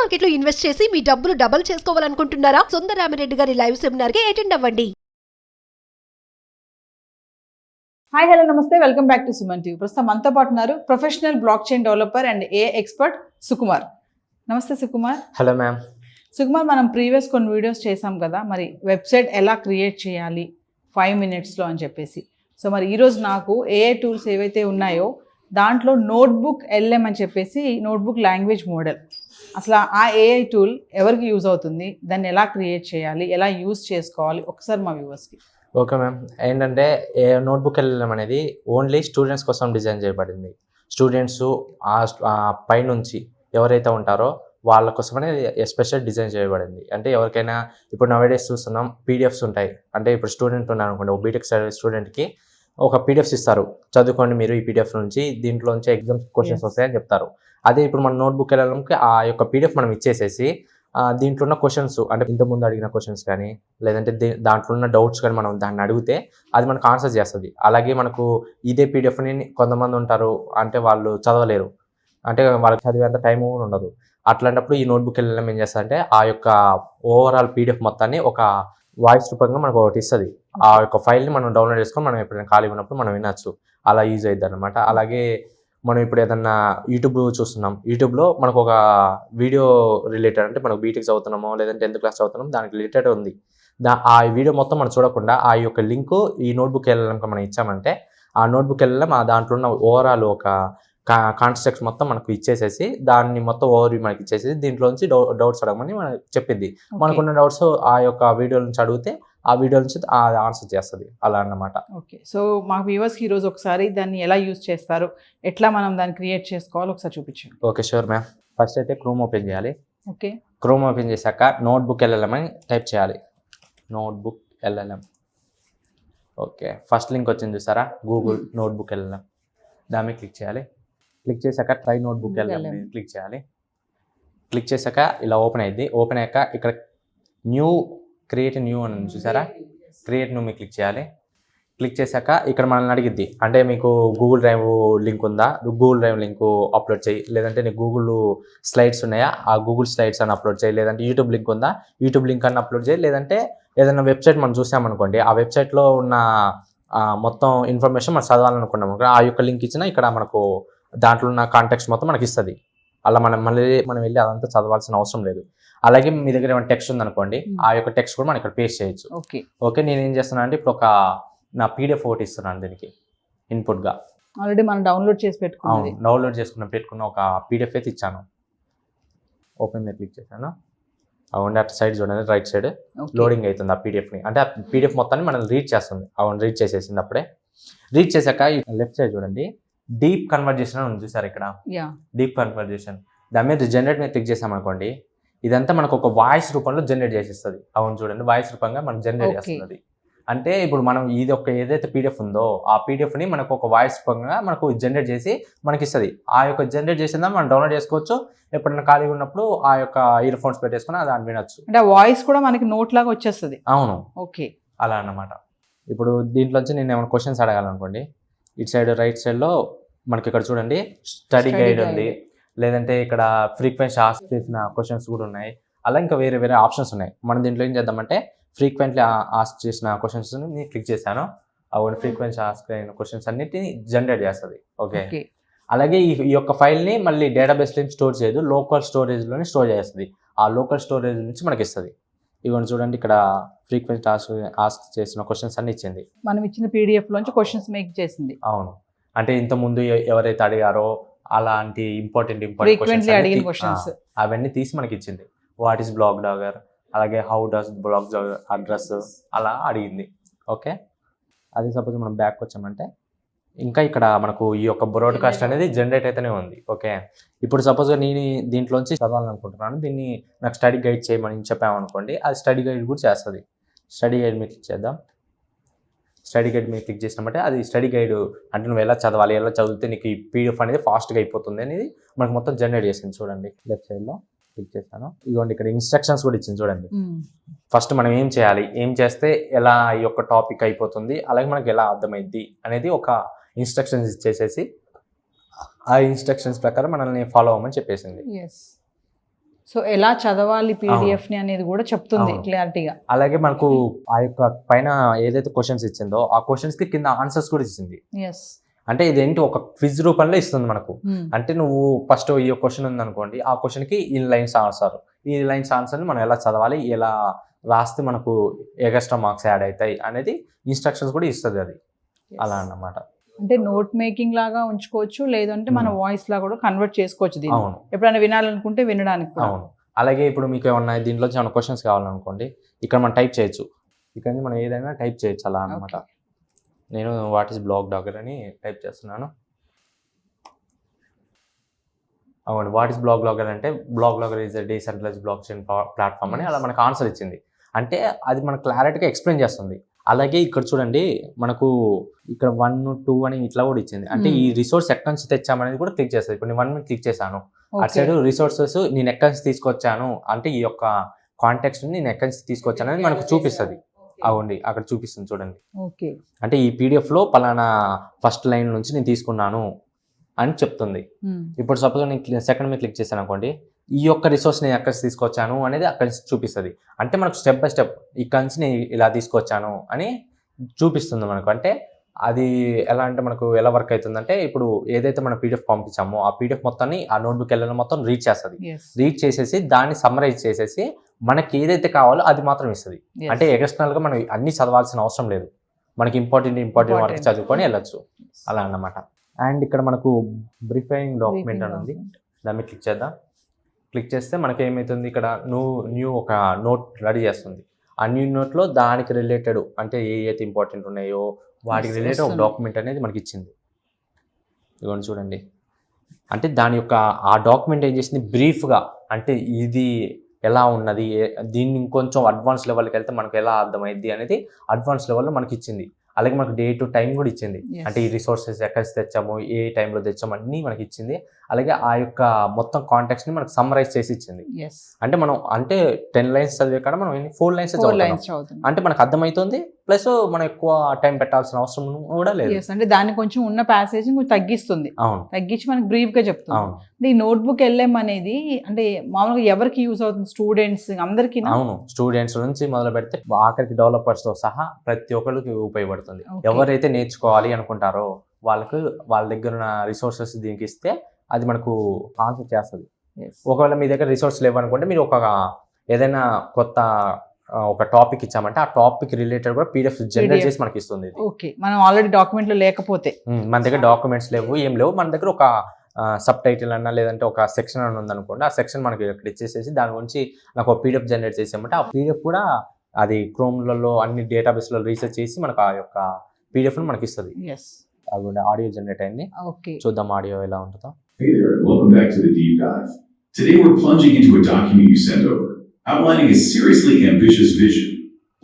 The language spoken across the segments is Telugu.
మార్కెట్ లో ఇన్వెస్ట్ చేసి మీ డబ్బులు డబుల్ చేసుకోవాలనుకుంటున్నారా? సుందరరామిరెడ్డి గారి లైవ్ సెమినార్ కి అటెండ్ అవ్వండి. హాయ్ హలో నమస్తే, welcome back to Suman TV. ప్రస్తుతం మనతో పాటు ఉన్నారు professional block chain developer and A expert Sukumar. నమస్తే సుకుమార్. Hello ma'am. సుకుమార్, మనం ప్రీవియస్ కొన్ని వీడియోస్ చేసాం కదా, మరి వెబ్సైట్ ఎలా క్రియేట్ చేయాలి 5 minutesలో అని చెప్పేసి. సో మరి ఈరోజు నాకు ఏఐ టూల్స్ ఏవైతే ఉన్నాయో దాంట్లో నోట్బుక్ ఎల్ఎం అని చెప్పేసి నోట్బుక్ లాంగ్వేజ్ మోడల్, అసలు ఆ ఏఐ టూల్ ఎవరికి యూజ్ అవుతుంది, దాన్ని ఎలా క్రియేట్ చేయాలి, ఎలా యూజ్ చేసుకోవాలి, ఒకసారి మా వ్యూవర్స్కి. Okay ma'am. ఏంటంటే నోట్బుక్ వెళ్ళడం అనేది ఓన్లీ స్టూడెంట్స్ కోసం డిజైన్ చేయబడింది. స్టూడెంట్స్ ఆ పైనుంచి ఎవరైతే ఉంటారో వాళ్ళ కోసమనే ఎస్పెషల్ డిజైన్ చేయబడింది. అంటే ఎవరికైనా ఇప్పుడు నవేడేస్ చూస్తున్నాం, పీడిఎఫ్స్ ఉంటాయి. అంటే ఇప్పుడు స్టూడెంట్ ఉన్నారు అనుకోండి, ఒక బీటెక్ స్టూడెంట్కి ఒక పీడిఎఫ్స్ ఇస్తారు, చదువుకోండి మీరు ఈ పీడిఎఫ్ నుంచి, దీంట్లోంచి ఎగ్జామ్స్ క్వశ్చన్స్ వస్తాయని చెప్తారు. అదే ఇప్పుడు మన నోట్బుక్ వెళ్ళడానికి ఆ యొక్క పీడిఎఫ్ మనం ఇచ్చేసేసి దీంట్లో ఉన్న క్వశ్చన్స్, అంటే ఇంతకుముందు అడిగిన క్వశ్చన్స్ కానీ లేదంటే దాంట్లో ఉన్న డౌట్స్ కానీ మనం దాన్ని అడిగితే అది మనకు ఆన్సర్ చేస్తుంది. అలాగే మనకు ఇదే పీడిఎఫ్ని కొంతమంది ఉంటారు, అంటే వాళ్ళు చదవలేరు, అంటే వాళ్ళకి చదివేంత టైం ఉండదు. అట్లాంటప్పుడు ఈ నోట్బుక్ వెళ్ళడం ఏం చేస్తా అంటే ఆ యొక్క ఓవరాల్ పీడిఎఫ్ మొత్తాన్ని ఒక వాయిస్ రూపంగా మనకు ఒకటి ఇస్తుంది. ఆ యొక్క ఫైల్ని మనం డౌన్లోడ్ చేసుకొని మనం ఎప్పుడైనా ఖాళీ ఉన్నప్పుడు మనం వినొచ్చు. అలా యూజ్ అవుతుంది అనమాట. అలాగే మనం ఇప్పుడు ఏదన్నా యూట్యూబ్ చూస్తున్నాం, యూట్యూబ్లో మనకు ఒక వీడియో రిలేటెడ్, అంటే మనకు బీటెక్ చదువుతున్నామో లేదంటే 10th క్లాస్ చదువుతున్నాం దానికి రిలేటెడ్ ఉంది, ఆ వీడియో మొత్తం మనం చూడకుండా ఆ యొక్క లింక్ ఈ నోట్బుక్ వెళ్ళడం మనం ఇచ్చామంటే ఆ నోట్బుక్ వెళ్ళడం ఆ దాంట్లో ఉన్న ఓవరాల్ ఒక కాన్స్ట్రక్ట్ మొత్తం మనకు ఇచ్చేసేసి దాన్ని మొత్తం ఓవర్వ్యూ మనకి ఇచ్చేసేసి దీంట్లోంచి డౌట్స్ అడగమని మనకు చెప్పింది. మనకున్న డౌట్స్ ఆ యొక్క వీడియో నుంచి అడిగితే ఆ వీడియో నుంచి ఆన్సర్ చేస్తుంది, అలా అన్నమాట. ఓకే, సో మా వ్యూవర్స్కి ఈరోజు ఒకసారి దాన్ని ఎలా యూజ్ చేస్తారు, ఎట్లా మనం దాన్ని క్రియేట్ చేసుకోవాలో ఒకసారి చూపించండి. Okay sure ma'am. ఫస్ట్ అయితే క్రోమ్ ఓపెన్ చేయాలి. ఓకే, క్రోమ్ ఓపెన్ చేశాక నోట్బుక్ ఎల్ఎల్ఎం అని టైప్ చేయాలి. Notebook LLM. Okay, first link వచ్చింది చూసారా, గూగుల్ నోట్బుక్ ఎల్ఎల్ఎం, దాని మీద క్లిక్ చేయాలి. క్లిక్ చేశాక ట్రై నోట్బుక్ ఎల్ఎల్ఎం క్లిక్ చేయాలి. క్లిక్ చేశాక ఇలా ఓపెన్ అయింది. ఓపెన్ అయ్యాక ఇక్కడ న్యూ క్రియేట్ న్యూ అని చూసారా, క్రియేట్ న్యూ మీద క్లిక్ చేయాలి. క్లిక్ చేశాక ఇక్కడ మనల్ని అడిగిద్ది, అంటే మీకు గూగుల్ డ్రైవ్ లింక్ ఉందా, గూగుల్ డ్రైవ్ లింక్ అప్లోడ్ చేయి, లేదంటే నీకు గూగుల్ స్లైడ్స్ ఉన్నాయా, ఆ గూగుల్ స్లైడ్స్ అని అప్లోడ్ చేయి, లేదంటే యూట్యూబ్ లింక్ ఉందా, యూట్యూబ్ లింక్ అని అప్లోడ్ చేయి, లేదంటే ఏదైనా వెబ్సైట్ మనం చూసామనుకోండి, ఆ వెబ్సైట్లో ఉన్న మొత్తం ఇన్ఫర్మేషన్ మనం చదవాలనుకున్నాం, ఆ యొక్క లింక్ ఇచ్చినా ఇక్కడ మనకు దాంట్లో ఉన్న కాంటాక్ట్స్ మొత్తం మనకి ఇస్తుంది. అలా మనం వెళ్ళి అదంతా చదవాల్సిన అవసరం లేదు. అలాగే మీ దగ్గర ఏమైనా టెక్స్ట్ ఉందనుకోండి, ఆ యొక్క టెక్స్ట్ కూడా మనం ఇక్కడ పేస్ట్ చేయొచ్చు. ఓకే, నేను ఏం చేస్తున్నాను అంటే ఇప్పుడు నా పీడిఎఫ్ ఒకటి ఇస్తున్నాను దీనికి ఇన్పుట్గా. ఆల్రెడీ మనం డౌన్లోడ్ చేసి పెట్టుకున్న ఒక పీడిఎఫ్ అయితే ఇచ్చాను. ఓపెన్ మీద క్లిక్ చేశాను. అవును, అటు సైడ్ చూడండి, రైట్ సైడ్ లోడింగ్ అవుతుంది ఆ పీడిఎఫ్ని, అంటే ఆ పీడిఎఫ్ మొత్తాన్ని మనం రీడ్ చేస్తుంది. అవును, రీడ్ చేసేసింది. అప్పుడే రీడ్ చేశాక లెఫ్ట్ సైడ్ చూడండి, డీప్ కన్వర్జేషన్ అని ఉంది చూసారు, ఇక్కడ డీప్ కన్వర్జేషన్, దాని మీద జనరేట్ మీద క్లిక్ చేసామనుకోండి, ఇదంతా మనకు ఒక వాయిస్ రూపంలో జనరేట్ చేసిస్తుంది. అవును చూడండి, వాయిస్ రూపంగా మనకు జనరేట్ చేస్తుంది. అంటే ఇప్పుడు మనం ఇది ఒక ఏదైతే పీడిఎఫ్ ఉందో ఆ పీడిఎఫ్ని మనకు ఒక వాయిస్ రూపంగా మనకు జనరేట్ చేసి మనకి ఇస్తుంది. ఆ యొక్క జనరేట్ చేసిందా మనం డౌన్లోడ్ చేసుకోవచ్చు. ఎప్పుడైనా ఖాళీగా ఉన్నప్పుడు ఆ యొక్క ఇయర్ ఫోన్స్ పెట్టేసుకుని దాన్ని వినొచ్చు. అంటే వాయిస్ కూడా మనకి నోట్ లాగా వచ్చేస్తుంది. అవును, ఓకే, అలా అన్నమాట. ఇప్పుడు దీంట్లోంచి నేను ఏమైనా క్వశ్చన్స్ అడగాలనుకోండి, ఇటు సైడ్ రైట్ సైడ్లో మనకి ఇక్కడ చూడండి స్టడీ గైడ్ ఉంది, లేదంటే ఇక్కడ ఫ్రీక్వెంట్లీ ఆస్క్ చేసిన క్వశ్చన్స్ కూడా ఉన్నాయి. అలా ఇంకా వేరే వేరే ఆప్షన్స్ ఉన్నాయి. మనం దీంట్లో ఏం చేద్దామంటే ఫ్రీక్వెంట్లీ ఆస్క్ చేసిన క్వశ్చన్స్ నేను క్లిక్ చేశాను. అవును, ఫ్రీక్వెంట్లీ ఆస్క్ అయిన క్వశ్చన్స్ అన్నిటిని జనరేట్ చేస్తుంది. ఓకే, అలాగే ఈ యొక్క ఫైల్ని మళ్ళీ డేటాబేస్లో స్టోర్ చేయదు, లోకల్ స్టోరేజ్లోనే స్టోర్ చేస్తుంది. ఆ లోకల్ స్టోరేజ్ నుంచి మనకి ఇస్తుంది. ఇవన్నీ చూడండి, ఇక్కడ ఫ్రీక్వెంట్ ఆస్క్ చేసిన క్వశ్చన్స్ అన్ని ఇచ్చింది. మనం ఇచ్చిన పీడిఎఫ్ లోంచి క్వశ్చన్స్ మేక్ చేసింది. అవును, అంటే ఇంత ముందు ఎవరైతే అడిగారో అలాంటి ఇంపార్టెంట్ క్వశ్చన్స్ అవన్నీ తీసి మనకి ఇచ్చింది. వాట్ ఈస్ బ్లాగ్ డాగర్, అలాగే how does blog Dagar address అలా అడిగింది. ఓకే, అది సపోజ్ మనం బ్యాక్ వచ్చామంటే ఇంకా ఇక్కడ మనకు ఈ యొక్క బ్రాడ్కాస్ట్ అనేది జనరేట్ అయితేనే ఉంది. ఓకే, ఇప్పుడు సపోజ్గా నేను దీంట్లోంచి చదవాలనుకుంటున్నాను, దీన్ని నాకు స్టడీ గైడ్ చేయమని చెప్పామనుకోండి, అది స్టడీ గైడ్ కూడా చేస్తుంది. స్టడీ గైడ్ మీద క్లిక్ చేద్దాం. స్టడీ గైడ్ మీద క్లిక్ చేసినామంటే అది స్టడీ గైడ్, అంటే నువ్వు ఎలా చదవాలి, ఎలా చదివితే నీకు ఈ పీడిఎఫ్ అనేది ఫాస్ట్గా అయిపోతుంది అనేది మనకు మొత్తం జనరేట్ చేసింది. చూడండి లెఫ్ట్ సైడ్లో క్లిక్ చేస్తాను. ఇదిగోండి ఇక్కడ ఇన్స్ట్రక్షన్స్ కూడా ఇచ్చింది చూడండి. ఫస్ట్ మనం ఏం చేయాలి, ఏం చేస్తే ఎలా ఈ యొక్క టాపిక్ అయిపోతుంది, అలాగే మనకి ఎలా అర్థమైద్ది అనేది ఒక ఇన్స్ట్రక్షన్స్ ఇచ్చేసేసి ఆ ఇన్స్ట్రక్షన్స్ ప్రకారం మనల్ని ఫాలో అవ్వమని చెప్పేసింది. సో ఎలా చదవాలి PDF ని అనేది కూడా చెప్తుంది అవును. క్లారిటీగా. అలాగే మనకు ఆ యొక్క పైన ఏదైతే క్వశ్చన్స్ ఇచ్చిందో ఆ క్వశ్చన్స్ కి కింద ఆన్సర్స్ కూడా ఇచ్చింది. ఎస్. అంటే ఇదేంటి ఒక క్విజ్ రూపంలో ఇస్తుంది మనకు. అంటే నువ్వు ఫస్ట్ ఈ క్వశ్చన్ ఉంది అనుకోండి, ఆ క్వశ్చన్ కి ఈ లైన్స్ ఆన్సర్, ఈ లైన్స్ ఆన్సర్ ని మనం ఎలా చదవాలి, ఎలా రాస్తే మనకు ఎక్స్ట్రా మార్క్స్ యాడ్ అవుతాయి అనేది ఇన్స్ట్రక్షన్స్ కూడా ఇస్తుంది అది. అలా అన్నమాట. అంటే నోట్ మేకింగ్ లాగా ఉంచుకోవచ్చు, లేదంటే మన వాయిస్ లా కూడా కన్వర్ట్ చేసుకోవచ్చు దీన్ని. అవును. ఎప్పుడైనా వినాలనుకుంటే వినడానికి కూడా. అవును. అలాగే ఇప్పుడు మీకు ఏమన్నా దీంట్లో ఏమైనా క్వశ్చన్స్ కావాలనుకోండి, ఇక్కడ మనం టైప్ చేయొచ్చు. ఇక్కడ నుంచి మనం ఏదైనా టైప్ చేయొచ్చు అలా అన్నమాట. నేను వాట్ ఈస్ బ్లాక్ డాగర్ అని టైప్ చేస్తున్నాను. అవును, వాట్ ఈస్ బ్లాక్ బ్లాగర్ అంటే block blogger is decentralised blockchain platform అని అలా మనకు ఆన్సర్ ఇచ్చింది. అంటే అది మనకు క్లారిటీగా ఎక్స్ప్లెయిన్ చేస్తుంది. అలాగే ఇక్కడ చూడండి మనకు ఇక్కడ 1, 2 అని ఇట్లా కూడా ఇచ్చింది. అంటే ఈ రిసోర్స్ ఎక్కడి నుంచి తెచ్చామనేది కూడా క్లిక్ చేస్తుంది. ఇప్పుడు నేను 1 క్లిక్ చేశాను, అటు సైడ్ రిసోర్సెస్ నేను ఎక్కడి నుంచి తీసుకొచ్చాను అంటే ఈ యొక్క కాంటెక్స్ట్ నేను ఎక్కడి నుంచి తీసుకొచ్చాను అనేది మనకు చూపిస్తుంది. అవునండి, అక్కడ చూపిస్తుంది చూడండి. ఓకే. అంటే ఈ PDF లో పలానా ఫస్ట్ లైన్ నుంచి నేను తీసుకున్నాను అని చెప్తుంది. ఇప్పుడు సపోజ్ నేను సెకండ్ మీద క్లిక్ చేశాను అనుకోండి, ఈ యొక్క రిసోర్స్ నేను ఎక్కడి నుంచి తీసుకొచ్చాను అనేది అక్కడి నుంచి చూపిస్తుంది. అంటే మనకు స్టెప్ బై స్టెప్ ఇక్కడి నుంచి నేను ఇలా తీసుకొచ్చాను అని చూపిస్తుంది మనకు. అంటే అది ఎలా అంటే మనకు ఎలా వర్క్ అవుతుందంటే, ఇప్పుడు ఏదైతే మనం PDF పంపించామో ఆ PDF మొత్తాన్ని ఆ నోట్బుక్ వెళ్ళిన మొత్తం రీడ్ చేస్తుంది. రీడ్ చేసేసి దాన్ని సమ్మరైజ్ చేసేసి మనకి ఏదైతే కావాలో అది మాత్రం ఇస్తుంది. అంటే ఎక్స్టర్నల్ గా మనం అన్ని చదవాల్సిన అవసరం లేదు, మనకి ఇంపార్టెంట్ వరకు చదువుకొని వెళ్ళొచ్చు అలా అన్నమాట. అండ్ ఇక్కడ మనకు బ్రీఫింగ్ డాక్యుమెంట్ అని ఉంది, దాన్ని క్లిక్ చేద్దాం. క్లిక్ చేస్తే మనకి ఏమవుతుంది, ఇక్కడ న్యూ ఒక నోట్ రెడీ చేస్తుంది. ఆ న్యూ నోట్లో దానికి రిలేటెడ్ అంటే ఏదైతే ఇంపార్టెంట్ ఉన్నాయో వాటికి రిలేటెడ్ ఒక డాక్యుమెంట్ అనేది మనకి ఇచ్చింది. ఇదిగోండి చూడండి. అంటే దాని యొక్క ఆ డాక్యుమెంట్ ఏం చేసింది బ్రీఫ్గా, అంటే ఇది ఎలా ఉన్నది, దీన్ని ఇంకొంచెం అడ్వాన్స్ లెవెల్కి వెళ్తే మనకు ఎలా అర్థమైంది అనేది అడ్వాన్స్ లెవెల్లో మనకి ఇచ్చింది. అలాగే మనకు డే టు టైం కూడా ఇచ్చింది. అంటే ఈ రిసోర్సెస్ ఎక్కడి తెచ్చాము, ఏ టైంలో తెచ్చాము అన్నీ మనకి ఇచ్చింది. అలాగే ఆ యొక్క మొత్తం కాంటాక్ట్స్ని మనకు సమ్మరైజ్ చేసి ఇచ్చింది. అంటే మనం అంటే 10 లైన్స్ చదివే కాడ మనం 4 లైన్స్ చదువుతాం. అంటే మనకు అర్థమవుతుంది, ప్లస్ మనం ఎక్కువ టైం పెట్టాల్సిన అవసరం కూడా లేదు. అంటే దాన్ని కొంచెం ఉన్న ప్యాసేజ్ కొంచెం తగ్గిస్తుంది. అవును, తగ్గించి మనకి బ్రీఫ్ గా చెప్తుంది. అంటే ఈ నోట్బుక్ LM అనేది అంటే మామూలుగా ఎవరికి యూజ్ అవుతుంది, స్టూడెంట్స్ అందరికి? అవును, స్టూడెంట్స్ నుంచి మొదలు పెడితే ఆఖరికి డెవలపర్స్ తో సహా ప్రతి ఒక్కరికి ఉపయోగపడుతుంది. ఎవరైతే నేర్చుకోవాలి అనుకుంటారో వాళ్ళ దగ్గర ఉన్న రిసోర్సెస్ దీనికి ఇస్తే అది మనకు ఆన్సర్ చేస్తుంది. ఒకవేళ మీ దగ్గర రిసోర్స్ లేవనుకుంటే మీరు ఏదైనా కొత్త ఒక టాపిక్ ఇచ్చామంటే ఆ టాపిక్ రిలేటెడ్ కూడా PDF జనరేట్ చేసి మనకి ఇస్తుంది. ఓకే, మనం ఆల్రెడీ డాక్యుమెంట్ లో లేకపోతే మన దగ్గర డాక్యుమెంట్స్ లేవు, ఏం లేవు, మన దగ్గర ఒక సబ్ టైటిల్ అన్నా లేదంటే ఒక సెక్షన్ అని ఉందనుకోండి, ఆ సెక్షన్ మనకి ఇక్కడ ఇచ్చేసేసి దాని గురించి నాకు ఒక PDF జనరేట్ చేసామంటే ఆ PDF కూడా అది క్రోమ్లలో అన్ని డేటాబేస్లలో రీసెర్చ్ చేసి మనకు ఆ యొక్క PDF ని మనకి ఇస్తుంది. అది ఆడియో జనరేట్ అయింది. చూద్దాం ఆడియో ఎలా ఉంటుందో. Hey there, welcome back to the deep dive. Today we're plunging into a document you sent over, outlining a seriously ambitious vision.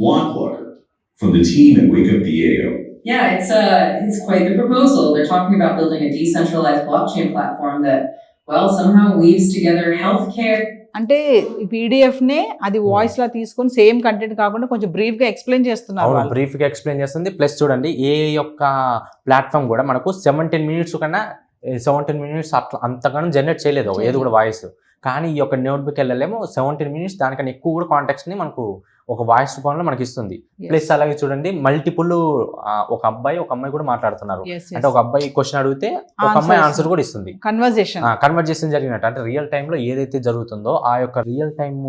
Block Logger, from the team at Wake Up the AO. Yeah, it's quite the proposal. They're talking about building a decentralized blockchain platform that, well, somehow weaves together healthcare. అంటే PDF నే అది వాయిస్ లా తీసుకొని సేమ్ కంటెంట్ కాకుండా కొంచెం బ్రీఫ్ గా ఎక్స్ప్లెయిన్ చేస్తున్నారు. బ్రీఫ్ గా ఎక్స్ప్లెయిన్ చేస్తుంది. ప్లస్ చూడండి ఏ యొక్క ప్లాట్ఫామ్ కూడా మనకు 17 మినిట్స్ కన్నా 17 మినిట్స్ అట్లా అంతగానో జనరేట్ చేయలేదు ఏది కూడా వాయిస్. కానీ ఈ యొక్క నోట్బుక్ వెళ్ళలేమో 17 మినిట్స్ దానికన్నా ఎక్కువ కూడా కాంటాక్ట్స్ ని మనకు ఒక వాయిస్ రూపంలో మనకి ఇస్తుంది. ప్లస్ అలాగే చూడండి మల్టిపుల్ ఒక అమ్మాయి కూడా మాట్లాడుతున్నారు. అంటే ఒక అబ్బాయి క్వశ్చన్ అడిగితే ఒక అమ్మాయి ఆన్సర్ కూడా ఇస్తుంది. కన్వర్జేషన్ జరిగినట్టు అంటే రియల్ టైమ్ లో ఏదైతే జరుగుతుందో ఆ యొక్క రియల్ టైమ్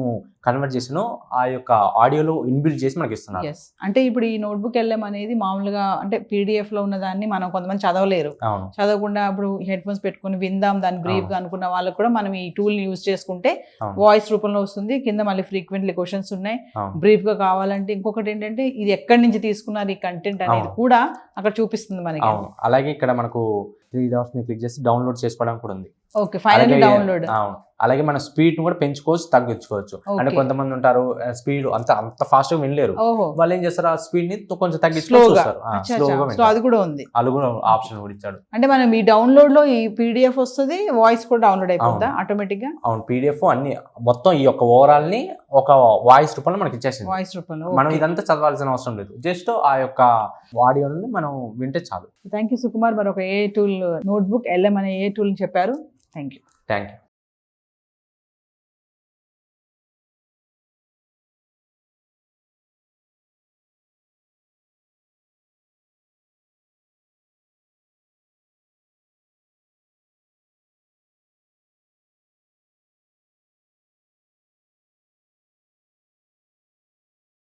కన్వర్జేషన్ ఆ యొక్క ఆడియోలో ఇన్బిల్డ్ చేసి మనకి ఇస్తున్నారు. అంటే ఇప్పుడు ఈ నోట్బుక్ LM అనేది మామూలుగా అంటే PDF లో ఉన్న దాన్ని మనం కొంతమంది చదవలేరు, చదవకుండా ఇప్పుడు హెడ్ ఫోన్స్ పెట్టుకుని విందాం దాన్ని బ్రీఫ్ గా అనుకున్న వాళ్ళకి కూడా మనం ఈ టూల్ ని యూజ్ చేసుకుంటే వాయిస్ రూపంలో వస్తుంది. కింద మళ్ళీ ఫ్రీక్వెంట్లీ క్వశ్చన్స్ ఉన్నాయి, బ్రీఫ్ గా కావాలంటే. ఇంకొకటి ఏంటంటే ఇది ఎక్కడి నుంచి తీసుకున్నారు ఈ కంటెంట్ అనేది కూడా అక్కడ చూపిస్తుంది మనకి. అలాగే ఇక్కడ మనకు 3 డాట్స్ ని క్లిక్ చేసి డౌన్లోడ్ చేసుకోవడానికి కూడా ఉంది. Okay, finally download. అలాగే మన స్పీడ్ కూడా పెంచుకోవచ్చు తగ్గించుకోవచ్చు. అంటే కొంతమంది ఉంటారు స్పీడ్ అంత ఫాస్ట్ గా వినలేరు, వాళ్ళు ఏం చేస్తారు ఆ స్పీడ్ ని కొంచెం తగ్గించుకోవచ్చు. అది కూడా ఉంది, అది కూడా ఆప్షన్ కూడా ఇచ్చాడు. అంటే మనం ఈ డౌన్లోడ్ లో ఈ PDF వస్తుంది, వాయిస్ కూడా డౌన్లోడ్ అయిపోతుందా ఆటోమేటిక్ గా? అవును, PDF అన్ని మొత్తం ఈ యొక్క ఓవరాల్ ని ఒక వాయిస్ రూపంలో మనకి ఇచ్చేసింది. వాయిస్ రూపంలో మనం ఇదంతా చదవాల్సిన అవసరం లేదు, జస్ట్ ఆ యొక్క ఆడియోని మనం వింటే చాలు. Thank you Sukumar. మరి ఒక ఏ టూల్ నోట్బుక్ LM అనే ఏ టూల్ చెప్పారు. Thank you.